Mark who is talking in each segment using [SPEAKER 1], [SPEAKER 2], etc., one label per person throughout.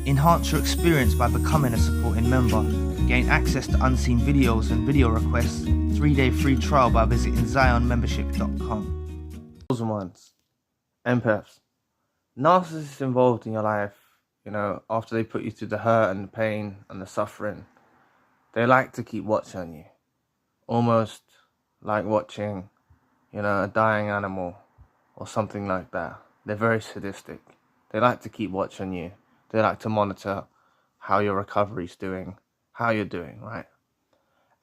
[SPEAKER 1] Enhance your experience by becoming a supporting member. Gain access to unseen videos and video requests. 3-day free trial by visiting zionmembership.com.
[SPEAKER 2] Chosen ones, empaths, narcissists involved in your life, after they put you through the hurt and the pain and the suffering, they like to keep watching on you. Almost like watching, a dying animal or something like that. They're very sadistic. They like to keep watching you. They like to monitor how your recovery's doing, how you're doing, right?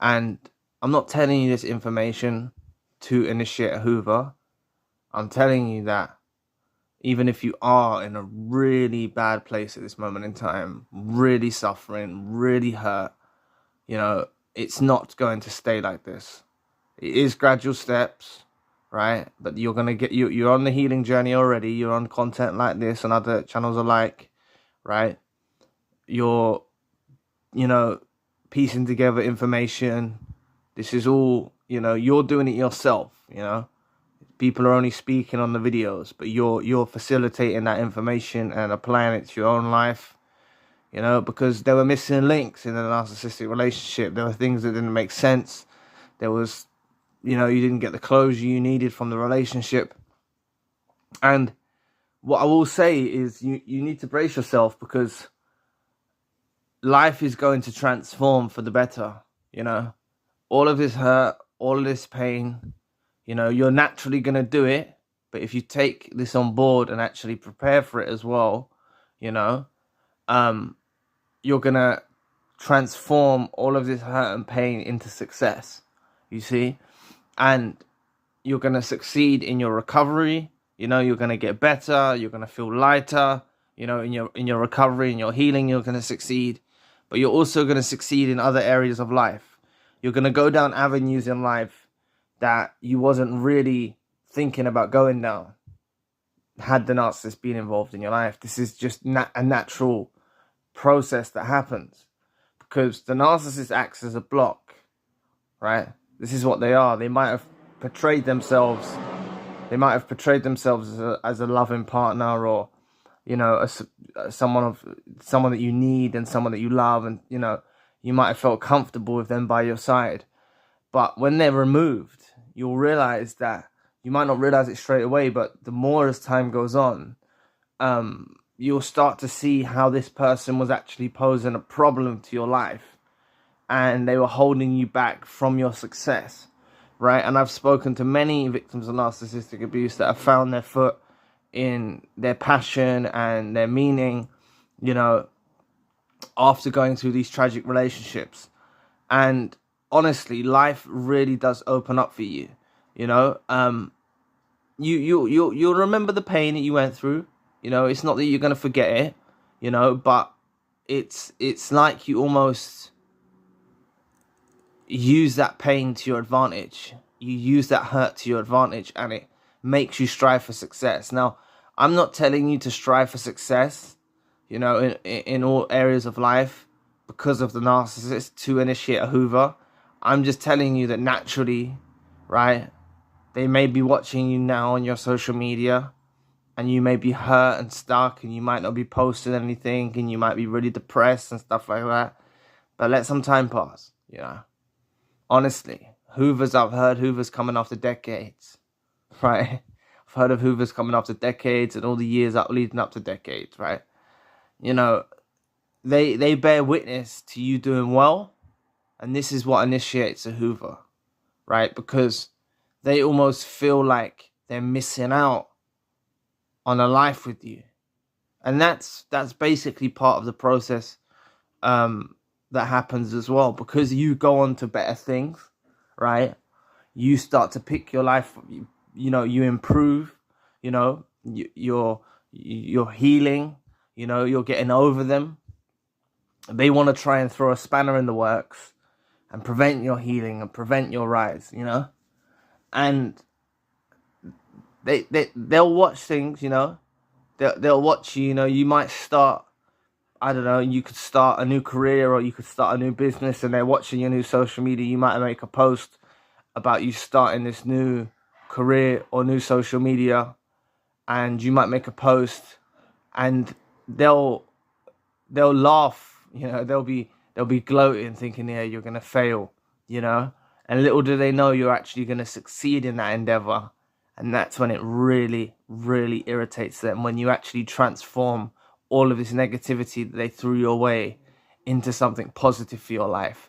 [SPEAKER 2] And I'm not telling you this information to initiate a Hoover. I'm telling you that even if you are in a really bad place at this moment in time, really suffering, really hurt, it's not going to stay like this. It is gradual steps, right? But you're going to you're on the healing journey already. You're on content like this and other channels alike, right? You're, piecing together information. This is all, you're doing it yourself, People are only speaking on the videos, but you're facilitating that information and applying it to your own life, because there were missing links in the narcissistic relationship. There were things that didn't make sense. There was, you didn't get the closure you needed from the relationship. And what I will say is you need to brace yourself, because life is going to transform for the better, All of this hurt, all of this pain, you're naturally going to do it. But if you take this on board and actually prepare for it as well, you're going to transform all of this hurt and pain into success, you see? And you're going to succeed in your recovery. You're going to get better. You're going to feel lighter. In your recovery, in your healing, you're going to succeed. But you're also going to succeed in other areas of life. You're going to go down avenues in life that you wasn't really thinking about going down had the narcissist been involved in your life. This is just a natural process that happens, because the narcissist acts as a block, right? This is what they are. They might have portrayed themselves as a loving partner, or someone that you need and someone that you love, and you might have felt comfortable with them by your side. But when they're removed, you'll realize that you might not realize it straight away, but the more as time goes on, you'll start to see how this person was actually posing a problem to your life, and they were holding you back from your success, right? And I've spoken to many victims of narcissistic abuse that have found their foot in their passion and their meaning, after going through these tragic relationships. And honestly, life really does open up for you. You'll remember the pain that you went through. It's not that you're going to forget it, but it's like you almost use that pain to your advantage. You use that hurt to your advantage, and it makes you strive for success. Now, I'm not telling you to strive for success, in all areas of life because of the narcissist to initiate a Hoover. I'm just telling you that naturally, right, they may be watching you now on your social media, and you may be hurt and stuck, and you might not be posting anything, and you might be really depressed and stuff like that. But let some time pass, Honestly, I've heard Hoovers coming after decades, right? I've heard of Hoovers coming after decades and all the years leading up to decades, right? They bear witness to you doing well, and this is what initiates a Hoover, right? Because they almost feel like they're missing out on a life with you. And that's basically part of the process that happens as well, because you go on to better things, right? You start to pick your life, you improve, you're healing, you're getting over them. They want to try and throw a spanner in the works and prevent your healing and prevent your rise, and they'll watch things, they'll watch you, you might start, I don't know, you could start a new career or you could start a new business, and they're watching your new social media. You might make a post about you starting this new career or new social media, and you might make a post, and they'll they'll laugh, they'll be gloating, thinking, yeah, you're gonna fail, and little do they know you're actually gonna succeed in that endeavor. And that's when it really, really irritates them, when you actually transform all of this negativity that they threw your way into something positive for your life.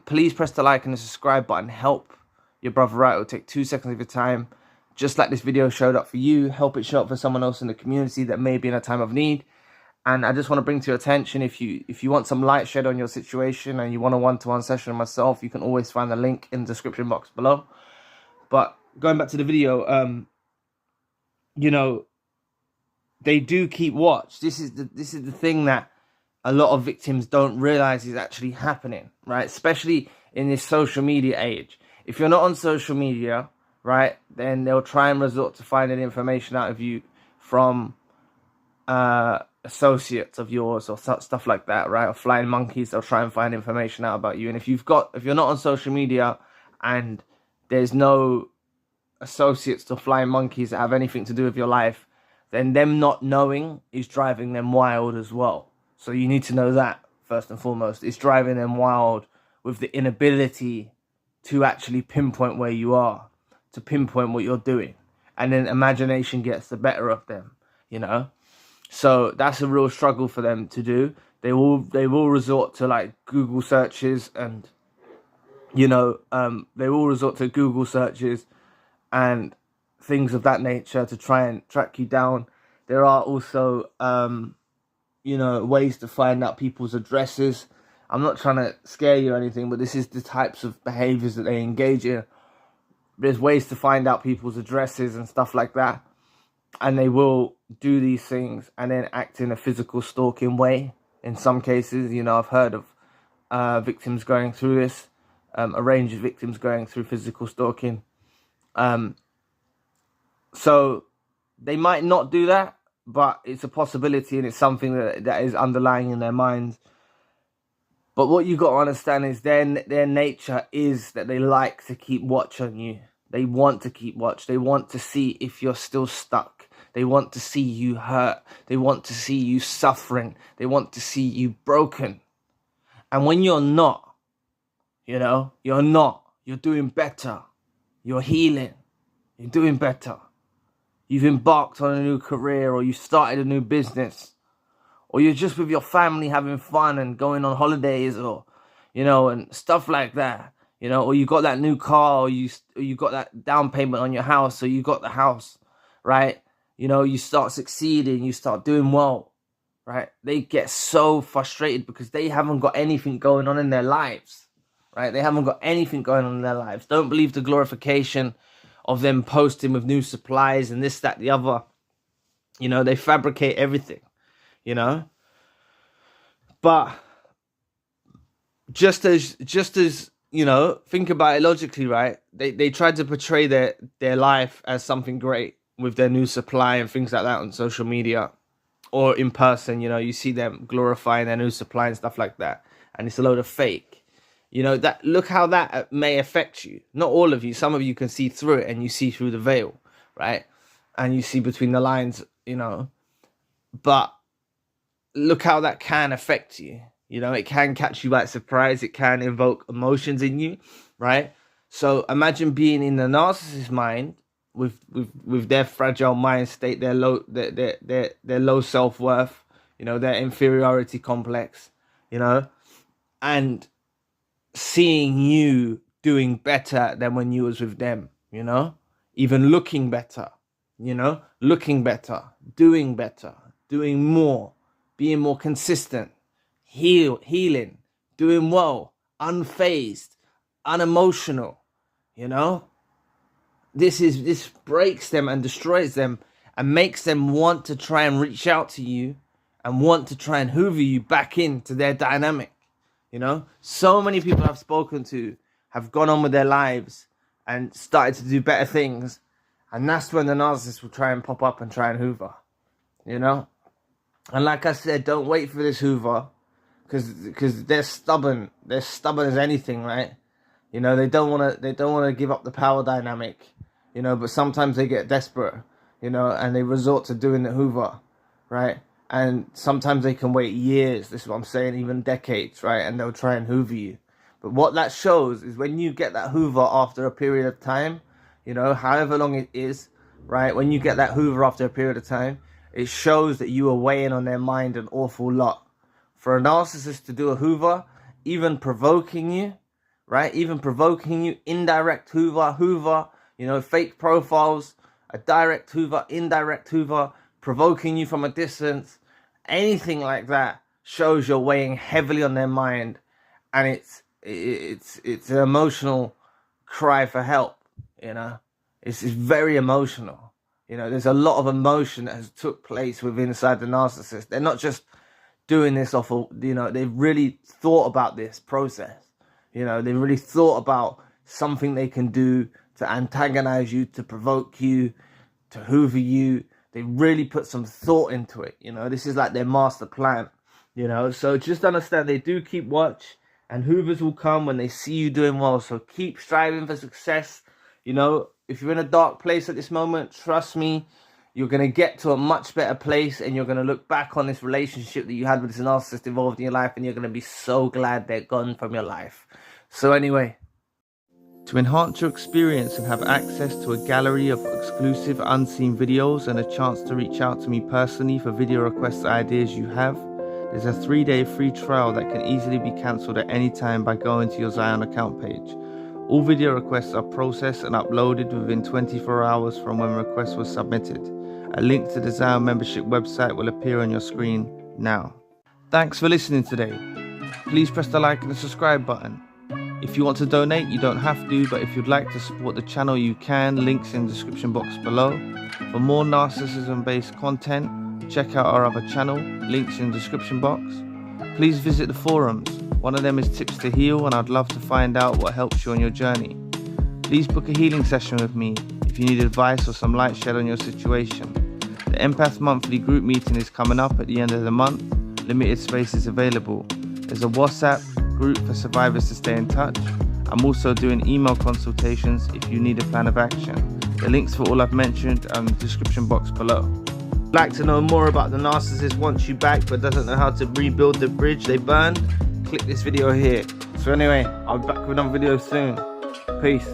[SPEAKER 2] Please press the like and the subscribe button. Help your brother out. It'll take 2 seconds of your time. Just like this video showed up for you, help it show up for someone else in the community that may be in a time of need. And I just want to bring to your attention, if you want some light shed on your situation and you want a one-to-one session with myself, you can always find the link in the description box below. But going back to the video, they do keep watch. This is the thing that a lot of victims don't realize is actually happening, right? Especially in this social media age. If you're not on social media, right, then they'll try and resort to finding information out of you from associates of yours or stuff like that, right? Or flying monkeys, they'll try and find information out about you. And if you're not on social media and there's no associates or flying monkeys that have anything to do with your life, then them not knowing is driving them wild as well. So you need to know that first and foremost. It's driving them wild with the inability to actually pinpoint where you are, to pinpoint what you're doing. And then imagination gets the better of them, So that's a real struggle for them to do. They will resort to like Google searches and, they will resort to Google searches and things of that nature to try and track you down. There are also, ways to find out people's addresses. I'm not trying to scare you or anything, but this is the types of behaviors that they engage in. There's ways to find out people's addresses and stuff like that. And they will do these things and then act in a physical stalking way. In some cases, I've heard of victims going through this, a range of victims going through physical stalking. So they might not do that, but it's a possibility and it's something that is underlying in their minds. But what you got to understand is their nature is that they like to keep watch on you. They want to keep watch. They want to see if you're still stuck. They want to see you hurt. They want to see you suffering. They want to see you broken. And when you're not, you're not. You're doing better. You're healing. You're doing better. You've embarked on a new career, or you started a new business, or you're just with your family having fun and going on holidays, or, and stuff like that, or you got that new car, or you got that down payment on your house, or you got the house, right? You start succeeding, you start doing well, right? They get so frustrated because they haven't got anything going on in their lives, right? They haven't got anything going on in their lives. Don't believe the glorification of them posting with new supplies and this, that, the other. They fabricate everything, But just as think about it logically, right? They tried to portray their life as something great with their new supply and things like that on social media or in person. You see them glorifying their new supply and stuff like that, and it's a load of fake. That look how that may affect you. Not all of you. Some of you can see through it and you see through the veil, right? And you see between the lines, But look how that can affect you. It can catch you by surprise. It can evoke emotions in you, right? So imagine being in the narcissist's mind with their fragile mind state, their low self-worth, their inferiority complex, and seeing you doing better than when you was with them, even looking better, doing better, doing more, being more consistent, healing, doing well, unfazed, unemotional, This breaks them and destroys them and makes them want to try and reach out to you and want to try and hoover you back into their dynamic. So many people I've spoken to have gone on with their lives and started to do better things. And that's when the narcissist will try and pop up and try and hoover, And like I said, don't wait for this hoover because they're stubborn. They're stubborn as anything, right? They don't want to give up the power dynamic, but sometimes they get desperate, and they resort to doing the hoover, right? And sometimes they can wait years, this is what I'm saying, even decades, right? And they'll try and hoover you. But what that shows is when you get that hoover after a period of time, you know, however long it is, right? When you get that hoover after a period of time, it shows that you are weighing on their mind an awful lot. For a narcissist to do a hoover, even provoking you, right? Even provoking you, indirect hoover, you know, fake profiles, a direct hoover, indirect hoover, provoking you from a distance, anything like that shows you're weighing heavily on their mind, and it's an emotional cry for help. You know, it's very emotional. You know, there's a lot of emotion that has took place within inside the narcissist. They're not just doing this off of, you know, they've really thought about this process. You know, they really thought about something they can do to antagonize you, to provoke you, to hoover you. They really put some thought into it. You know, this is like their master plan. You know, so just understand they do keep watch, and hoovers will come when they see you doing well. So keep striving for success. You know, if you're in a dark place at this moment, trust me, you're going to get to a much better place, and you're going to look back on this relationship that you had with this narcissist involved in your life, and you're going to be so glad they're gone from your life. So anyway,
[SPEAKER 1] to enhance your experience and have access to a gallery of exclusive unseen videos and a chance to reach out to me personally for video requests or ideas you have, there's a 3-day free trial that can easily be cancelled at any time by going to your Zion account page. All video requests are processed and uploaded within 24 hours from when request was submitted. A link to the Zion membership website will appear on your screen now. Thanks for listening today. Please press the like and the subscribe button. If you want to donate, you don't have to, but if you'd like to support the channel, you can. Links in the description box below. For more narcissism-based content, check out our other channel, links in the description box. Please visit the forums. One of them is Tips to Heal, and I'd love to find out what helps you on your journey. Please book a healing session with me if you need advice or some light shed on your situation. The Empath Monthly group meeting is coming up at the end of the month. Limited space is available. There's a WhatsApp group for survivors to stay in touch. I'm also doing email consultations if you need a plan of action. The links for all I've mentioned are in the description box below. If you'd like to know more about the narcissist wants you back but doesn't know how to rebuild the bridge they burned, click this video here. So anyway, I'll be back with another video soon. Peace.